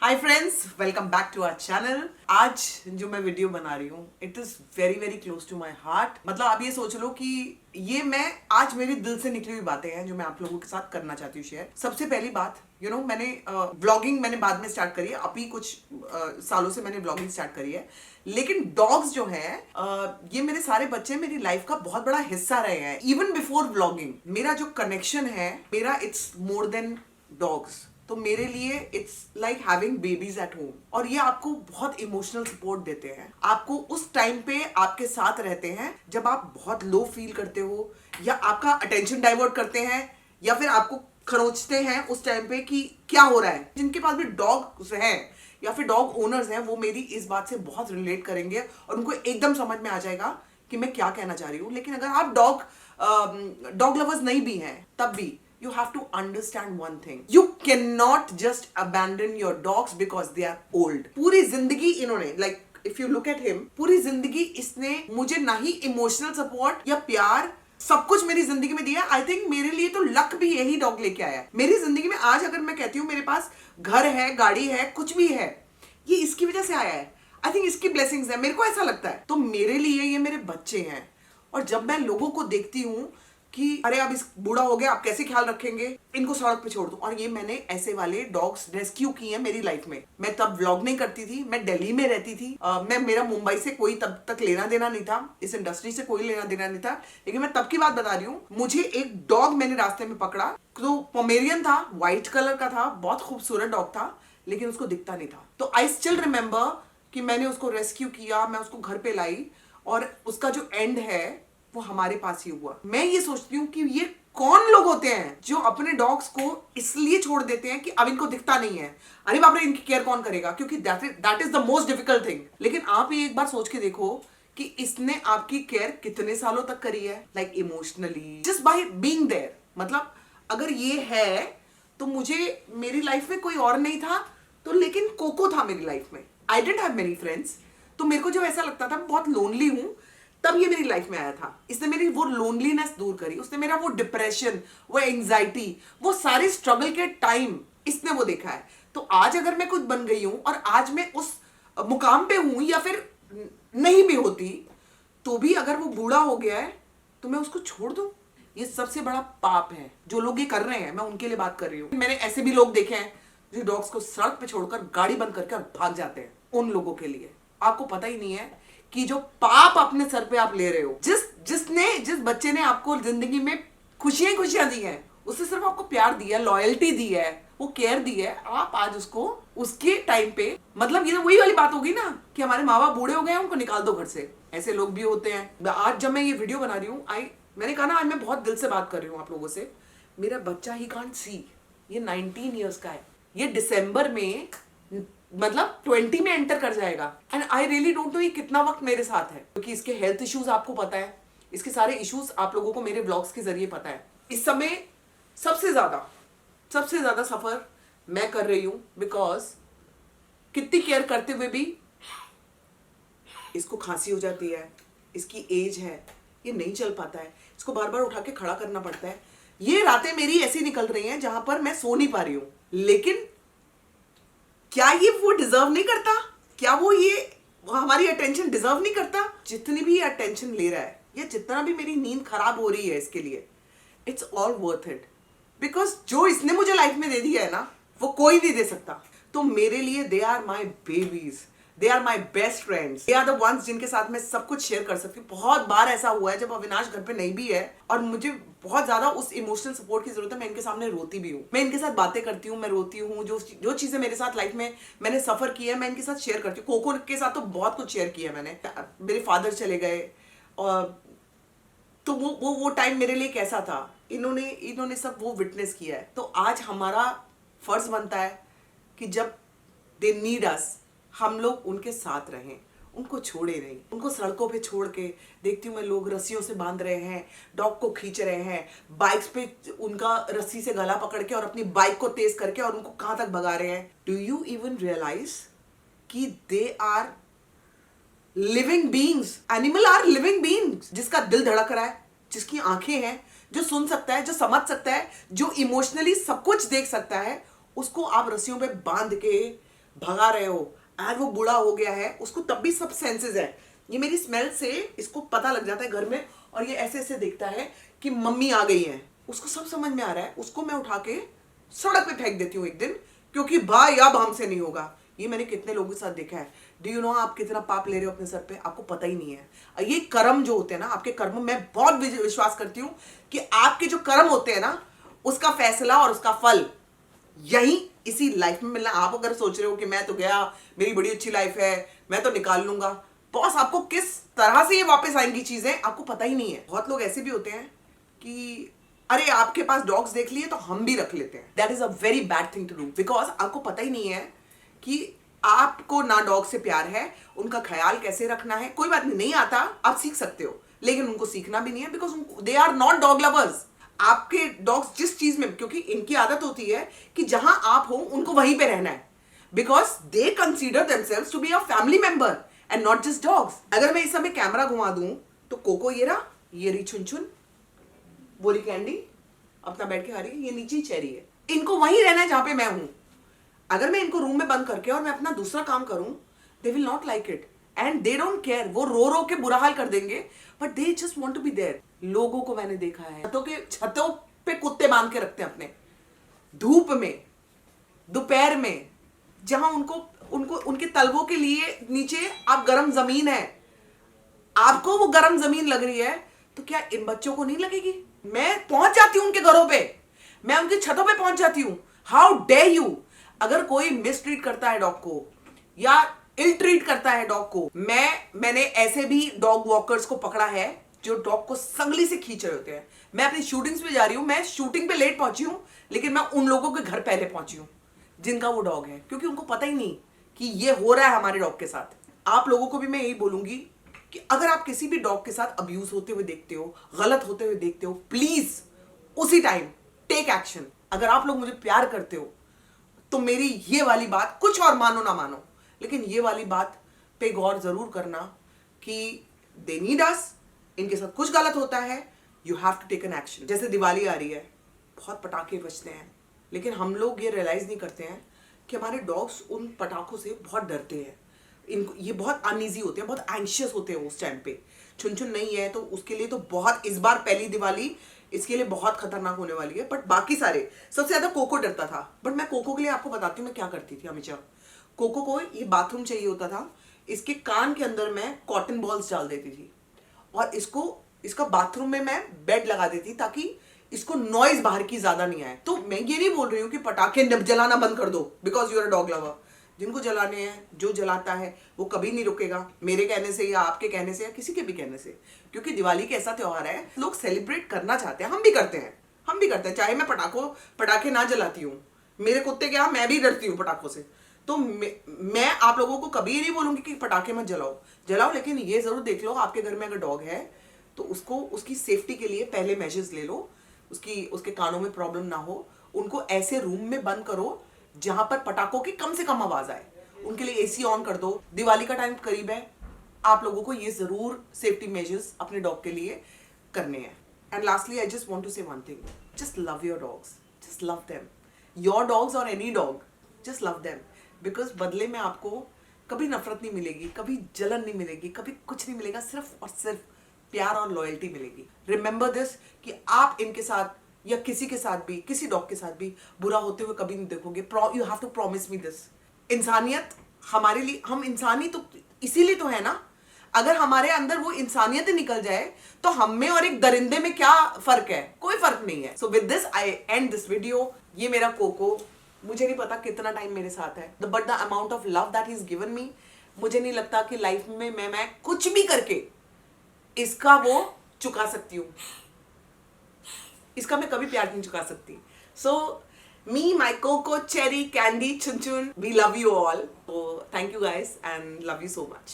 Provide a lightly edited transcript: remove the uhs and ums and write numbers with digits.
Hi friends, welcome back to our channel. आज जो मैं वीडियो बना रही हूँ it is very very close to my heart. मतलब आप ये सोच लो कि ये मैं आज मेरे दिल से निकली हुई बातें हैं जो मैं आप लोगों के साथ करना चाहती हूँ शेयर। सबसे पहली बात मैंने ब्लॉगिंग मैंने बाद में स्टार्ट करी है, अभी कुछ सालों से मैंने ब्लॉगिंग स्टार्ट करी है। लेकिन डॉग्स जो है ये मेरे सारे बच्चे मेरी लाइफ का बहुत बड़ा हिस्सा रहे हैं। इवन बिफोर ब्लॉगिंग मेरा जो कनेक्शन है मेरा इट्स मोर देन डॉग्स। तो मेरे लिए it's like having babies at home. और ये आपको बहुत इमोशनल सपोर्ट देते हैं, आपको उस टाइम पे आपके साथ रहते हैं जब आप बहुत लो फील करते हो या आपका अटेंशन डाइवर्ट करते हैं या फिर आपको खरोंचते हैं उस टाइम पे कि क्या हो रहा है। जिनके पास भी डॉग हैं या फिर डॉग ओनर्स हैं वो मेरी इस बात से बहुत रिलेट करेंगे और उनको एकदम समझ में आ जाएगा कि मैं क्या कहना चाह रही हूँ। लेकिन अगर आप डॉग लवर्स नहीं भी हैं तब भी you have to understand one thing. You cannot just abandon your dogs because they are old. पूरी जिंदगी इन्होंने if you look at him, पूरी जिंदगी इसने मुझे ना ही इमोशनल सपोर्ट या प्यार सब कुछ मेरी जिंदगी में दिया। आई थिंक मेरे लिए तो लक भी यही डॉग लेके आया है मेरी जिंदगी में। आज अगर मैं कहती हूँ मेरे पास घर है, गाड़ी है, कुछ भी है, ये इसकी वजह से आया है। आई थिंक इसकी ब्लेसिंग्स है, मेरे को ऐसा लगता है। तो मेरे लिए ये मेरे बच्चे हैं। और जब मैं लोगों को देखती हूँ कि अरे अब इस बूढ़ा हो गया, आप कैसे ख्याल रखेंगे, इनको सड़क पे छोड़ दूं। और ये मैंने ऐसे वाले डॉग्स रेस्क्यू किए हैं मेरी लाइफ में। मैं तब व्लॉग नहीं करती थी, मैं दिल्ली में रहती थी। मेरा मुंबई से कोई तब तक लेना देना नहीं था, इस इंडस्ट्री से कोई लेना देना नहीं था। लेकिन मैं तब की बात बता रही हूँ, मुझे एक डॉग मैंने रास्ते में पकड़ा। तो पोमेरियन था, व्हाइट कलर का था, बहुत खूबसूरत डॉग था, लेकिन उसको दिखता नहीं था। तो आई स्टिल रिमेंबर कि मैंने उसको रेस्क्यू किया, मैं उसको घर पे लाई और उसका जो एंड है वो हमारे पास ही हुआ। मैं ये सोचती हूँ कि ये कौन लोग होते हैं जो अपने डॉग्स को इसलिए छोड़ देते हैं कि अब इनको दिखता नहीं है, अरे बाप रे इनकी केयर कौन करेगा, क्योंकि that is the most difficult thing. लेकिन आप ये एक बार सोच के देखो कि इसने आपकी केयर कितने सालों तक करी है, like emotionally, just by being there. मतलब अगर ये है तो मुझे मेरी लाइफ में कोई और नहीं था तो, लेकिन कोको था मेरी लाइफ में। I didn't have many friends. तो मेरे को जब ऐसा लगता था बहुत लोनली हूं तब ये मेरी लाइफ में आया था। इसने मेरी वो लोनलीनेस दूर करी, उसने मेरा वो डिप्रेशन, वो एंजाइटी, वो सारे स्ट्रगल के टाइम इसने वो देखा है। तो आज अगर मैं कुछ बन गई हूं और आज मैं उस मुकाम पे हूं या फिर नहीं भी होती तो भी अगर वो बूढ़ा हो गया है तो मैं उसको छोड़ दूं, ये सबसे बड़ा पाप है। जो लोग ये कर रहे हैं मैं उनके लिए बात कर रही हूँ। मैंने ऐसे भी लोग देखे हैं जो डॉग्स को सड़क पे छोड़कर गाड़ी बंद करके और भाग जाते हैं। उन लोगों के लिए आपको पता ही नहीं है कि जो पाप अपने सर पे आप ले रहे हो, जिस बच्चे ने आपको जिंदगी में खुशियां दी हैं, उसने सिर्फ आपको प्यार दिया, लॉयल्टी दी है, वो केयर दी है, आप आज उसको उसके टाइम पे, मतलब ये तो वही वाली बात होगी ना कि हमारे माँ बाप बूढ़े हो गए हैं, उनको निकाल दो घर से। ऐसे लोग भी होते हैं। आज जब मैं ये वीडियो बना रही हूँ, मैंने कहा ना आज मैं बहुत दिल से बात कर रही हूँ आप लोगों से। मेरा बच्चा ही कांट सी, ये 19 ईयर्स का है, ये दिसंबर में मतलब 20 में एंटर कर जाएगा। And I really don't know ये कितना वक्त मेरे साथ है, क्योंकि इसके हेल्थ इश्यूज आपको पता है, इसके सारे इश्यूज आप लोगों को मेरे व्लॉग्स के जरिए पता है। इस समय सबसे ज्यादा सफर मैं कर रही हूं बिकॉज कितनी केयर करते हुए भी इसको खांसी हो जाती है, इसकी एज है, ये नहीं चल पाता है, इसको बार बार उठा के खड़ा करना पड़ता है। ये रातें मेरी ऐसी निकल रही हैं जहां पर मैं सो नहीं पा रही हूं। लेकिन क्या ये वो डिजर्व नहीं करता? क्या वो हमारी अटेंशन डिजर्व नहीं करता? जितनी भी अटेंशन ले रहा है या जितना भी मेरी नींद खराब हो रही है इसके लिए, it's all worth it. Because जो इसने मुझे लाइफ में दे दिया है ना वो कोई नहीं दे सकता। तो मेरे लिए they are my babies, they are my best friends, they are the ones जिनके साथ मैं सब कुछ शेयर कर सकती हूँ। बहुत बार ऐसा हुआ है जब अविनाश घर पे नहीं भी है और मुझे बहुत ज्यादा उस इमोशनल सपोर्ट की जरूरत है, मैं इनके सामने रोती भी हूँ, मैं इनके साथ बातें करती हूँ, मैं रोती हूँ। जो चीजें मेरे साथ लाइफ में मैंने सफर की है मैं इनके साथ शेयर करती हूँ। कोको के साथ तो बहुत कुछ शेयर किया मैंने। मेरे फादर चले गए और तो वो टाइम मेरे लिए कैसा था, इन्होंने सब वो विटनेस किया है। तो आज हमारा फर्ज बनता है कि जब दे नीड अस, हम लोग उनके साथ रहें, उनको छोड़े नहीं। उनको सड़कों पे छोड़ के देखती हूँ मैं, लोग रस्सियों से बांध रहे हैं, डॉग को खींच रहे हैं, बाइक्स पे उनका रस्सी से गला पकड़ के और अपनी बाइक को तेज करके और उनको कहां तक भगा रहे हैं। डू यू इवन रियलाइज कि they are living beings? Animal are living beings, जिसका दिल धड़क रहा है, जिसकी आंखें हैं, जो सुन सकता है, जो समझ सकता है, जो इमोशनली सब कुछ देख सकता है, उसको आप रस्सियों पे बांध के भगा रहे हो, एंड वो बूढ़ा हो गया है, उसको तब भी सब सेंसेस है, ये मेरी स्मेल से इसको पता लग जाता है घर में, और ये ऐसे ऐसे देखता है कि मम्मी आ गई है, उसको सब समझ में आ रहा है, उसको मैं उठा के सड़क पे फेंक देती हूँ एक दिन, क्योंकि भाई अब हमसे नहीं होगा। ये मैंने कितने लोगों के साथ देखा है। डू यू नो आप कितना पाप ले रहे हो अपने सर पे, आपको पता ही नहीं है। ये कर्म जो होते हैं ना, आपके कर्म, मैं बहुत विश्वास करती हूँ कि आपके जो कर्म होते हैं ना, उसका फैसला और उसका फल यही इसी लाइफ में मिलना। आप अगर सोच रहे हो कि मैं तो गया, मेरी बड़ी अच्छी लाइफ है, मैं तो निकाल लूंगा, बॉस आपको किस तरह से ये वापस आएंगी चीजें आपको पता ही नहीं है। बहुत लोग ऐसे भी होते हैं कि अरे आपके पास डॉग्स देख लिए तो हम भी रख लेते हैं। That is a very bad thing to do, because आपको पता ही नहीं है कि आपको ना डॉग से प्यार है, उनका ख्याल कैसे रखना है। कोई बात नहीं आता, आप सीख सकते हो, लेकिन उनको सीखना भी नहीं है, because they are not dog lovers. आपके डॉग्स जिस चीज में, क्योंकि इनकी आदत होती है कि जहां आप हो उनको वहीं पे रहना है, because they consider themselves to be a family member and not just dogs. अगर मैं इस समय कैमरा घुमा दूं तो कोको ये रहा, ये रही चुन चुन, वो रही कैंडी अपना बैठ के खा रही है, ये नीचे ही चेरी है। इनको वहीं रहना है जहां पे मैं हूं। अगर मैं इनको रूम में बंद करके और मैं अपना दूसरा काम करूं, they will not like it and they don't care. वो रो रो के बुरा हाल कर देंगे, but they just want to be there. लोगों को मैंने देखा है छतों पे कुत्ते बांध के रखते हैं अपने, धूप में, दोपहर में, जहां उनको उनको उनके तलवों के लिए नीचे आप गर्म जमीन है, आपको वो गर्म जमीन लग रही है, तो क्या इन बच्चों को नहीं लगेगी? मैं पहुंच जाती हूं उनके घरों पे, मैं उनकी छतों पे पहुंच जाती हूं। How day you! अगर कोई मिसट्रीट करता है डॉग को या इल ट्रीट करता है डॉग को, मैंने ऐसे भी डॉग वॉकर्स को पकड़ा है जो डॉग को संगली से खींच रहे होते हैं। मैं अपनी शूटिंग्स पे जा रही हूं, मैं शूटिंग पे लेट पहुंची हूं, लेकिन मैं उन लोगों के घर पहले पहुंची हूं जिनका वो डॉग है, क्योंकि उनको पता ही नहीं कि ये हो रहा है हमारे डॉग के साथ। आप लोगों को भी मैं यही बोलूंगी कि अगर आप किसी भी डॉग के साथ अब्यूज होते हुए देखते हो, गलत होते हुए देखते हो, प्लीज उसी टाइम टेक एक्शन। अगर आप लोग मुझे प्यार करते हो तो मेरी ये वाली बात, कुछ और मानो ना मानो, लेकिन ये वाली बात पे गौर जरूर करना कि दे नीड अस, इनके साथ कुछ गलत होता है, you have to take an action. जैसे दिवाली आ रही है, बहुत पटाखे बजते हैं, लेकिन हम लोग ये रियलाइज नहीं करते हैं कि हमारे डॉग्स उन पटाखों से बहुत डरते हैं। इनको ये बहुत अनईजी होते हैं, बहुत एंशियस होते हैं उस टाइम पे। चुन चुन नहीं है तो उसके लिए तो बहुत, इस बार पहली दिवाली इसके लिए बहुत खतरनाक होने वाली है। बट बाकी सारे, सबसे ज्यादा कोको डरता था। बट मैं कोको के लिए आपको बताती हूँ मैं क्या करती थी हमेशा। कोको को ये बाथरूम चाहिए होता था, इसके कान के अंदर मैं कॉटन बॉल्स डाल देती थी और इसका बाथरूम में मैं बेड लगा देती ताकि इसको नॉइज बाहर की ज्यादा नहीं आए। तो मैं ये नहीं बोल रही हूँ कि पटाखे जलाना बंद कर दो because you are a dog lover. जिनको जलाने हैं, जो जलाता है वो कभी नहीं रुकेगा, मेरे कहने से या आपके कहने से या किसी के भी कहने से, क्योंकि दिवाली के ऐसा त्योहार है, लोग सेलिब्रेट करना चाहते हैं, हम भी करते हैं, चाहे मैं पटाखे ना जलाती हूँ, मेरे कुत्ते के यहाँ मैं भी डरती हूँ पटाखों से। तो मैं आप लोगों को कभी नहीं बोलूंगी कि पटाखे मत जलाओ, लेकिन ये जरूर देख लो आपके घर में अगर डॉग है तो उसकी सेफ्टी के लिए पहले मेजर्स ले लो, उसके कानों में प्रॉब्लम ना हो, उनको ऐसे रूम में बंद करो जहां पर पटाखों की कम से कम आवाज आए, उनके लिए एसी ऑन कर दो। दिवाली का टाइम करीब है, आप लोगों को ये जरूर सेफ्टी मेजर्स अपने डॉग के लिए करने हैं। And lastly I just want to say one thing, just love your dogs, just love them, your dogs और any dog, just love them, because बदले में आपको कभी नफरत नहीं मिलेगी, कभी जलन नहीं मिलेगी, कभी कुछ नहीं मिलेगा, सिर्फ और सिर्फ प्यार और लॉयल्टी मिलेगी। रिमेंबर दिस कि आप इनके साथ या किसी के साथ भी, किसी डॉग के साथ भी बुरा होते हुए कभी नहीं देखोगे। You have to promise me this. इंसानियत हमारे लिए, हम इंसानी तो इसीलिए तो है ना। अगर हमारे अंदर वो इंसानियत निकल जाए तो हम में और एक दरिंदे में क्या फर्क है? कोई फर्क नहीं है। So with this I and this video. ये मेरा कोको, मुझे नहीं पता कितना टाइम मेरे साथ है, but the amount of love that is given me, मुझे नहीं लगता कि लाइफ में मैं कुछ भी करके इसका वो चुका सकती हूँ, इसका मैं कभी प्यार नहीं चुका सकती। So me, my Coco, Cherry, Candy, Chun Chun, we love you all. So thank you guys and love you so much.